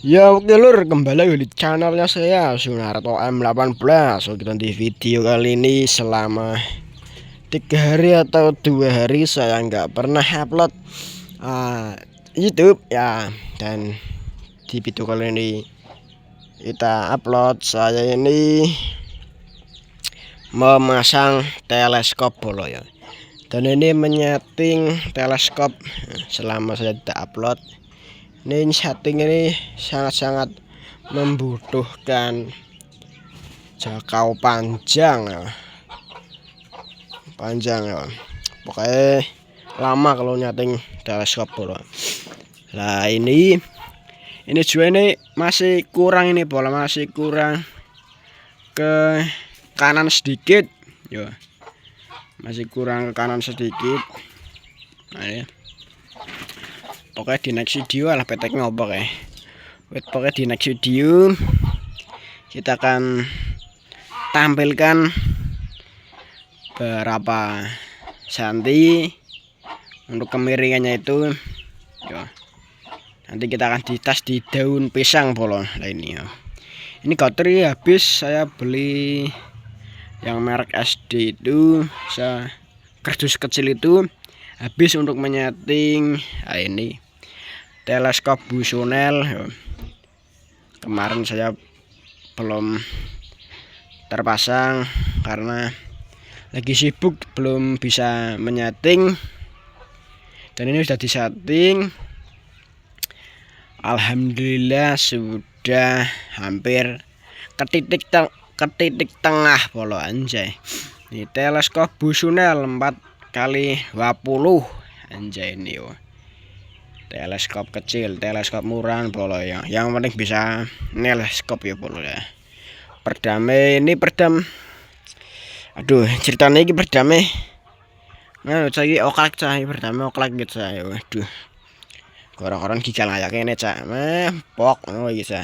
Ya oke lur, kembali lagi di channelnya saya Sunarto M18. Oke, di video kali ini selama 3 hari atau 2 hari saya nggak pernah upload YouTube ya. Dan di video kali ini kita upload, saya ini memasang teleskop bolo ya. Dan ini menyeting teleskop selama saya tidak upload. Ini setting ini sangat-sangat membutuhkan jangkau panjang ya. Pokoknya lama kalau nyeting teleskop bro. Nah ini juga ini masih kurang, ini bola masih kurang ke kanan sedikit ya, masih kurang ke kanan sedikit. Nah ya, pokoknya di next video lah petek ngobok ya. Pokoknya di next video kita akan tampilkan berapa santi untuk kemiringannya itu ya. Nanti kita akan ditas di daun pisang bolo. Nah ini ya, ini gotri habis saya beli yang merek SD itu, kardus kecil itu habis untuk menyeting. Nah ini teleskop Bushnell ya. Kemarin saya belum terpasang karena lagi sibuk, belum bisa menyeting. Dan ini sudah disetting, alhamdulillah sudah hampir ke titik tengah polo anjay. Ini teleskop Bushnell 4x20 anjay ini yo. Teleskop kecil, teleskop murahan polo ya. Yang penting bisa neleskop ya polo ya. Perdame ini perdam. Aduh, ceritanya ini perdame. Nah, saya oklak cah, perdame oklak gitu saya. Waduh. Orang-orang gigal aja ini cah. Pok oh gitu.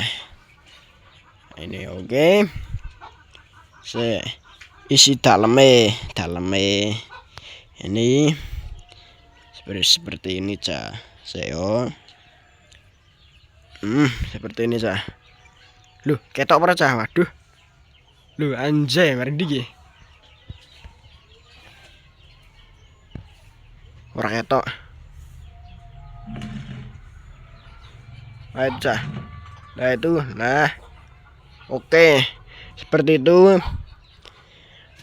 Ini oke. Isi dalamnya ini seperti ini cah. Seperti ini cah. Loh, ketok para cah, waduh. Loh, anjay, merinding ya. Ora ketok. Ayo cah. Nah itu, nah. Oke. Seperti itu.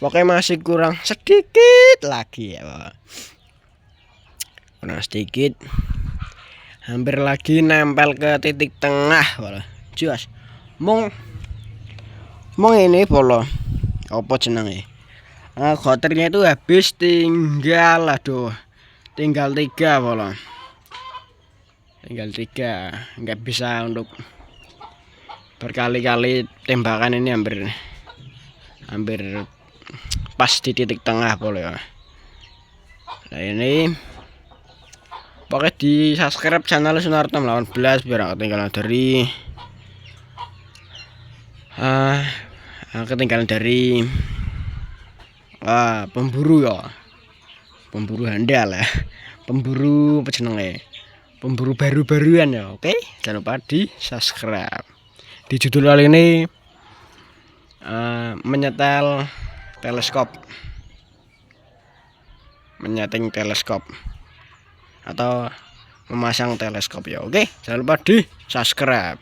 Pokoknya masih kurang sedikit lagi ya. Kurang sedikit. Hampir lagi nempel ke titik tengah wala. Jelas. Mong ini polo apa jenenge? Goternya itu habis tinggal 3 polo. Tinggal 3. Nggak bisa untuk berkali-kali tembakan, ini hampir pas di titik tengah polo ya. Nah ini pokoknya di subscribe channel Sunarto 18 biar ketinggalan dari pemburu ya, pemburu handal ya, pemburu apa jenenge, pemburu baru-baruan ya. Oke, jangan lupa di subscribe. Di judul kali ini menyetel teleskop, menyeting teleskop atau memasang teleskop ya. Oke, jangan lupa di subscribe.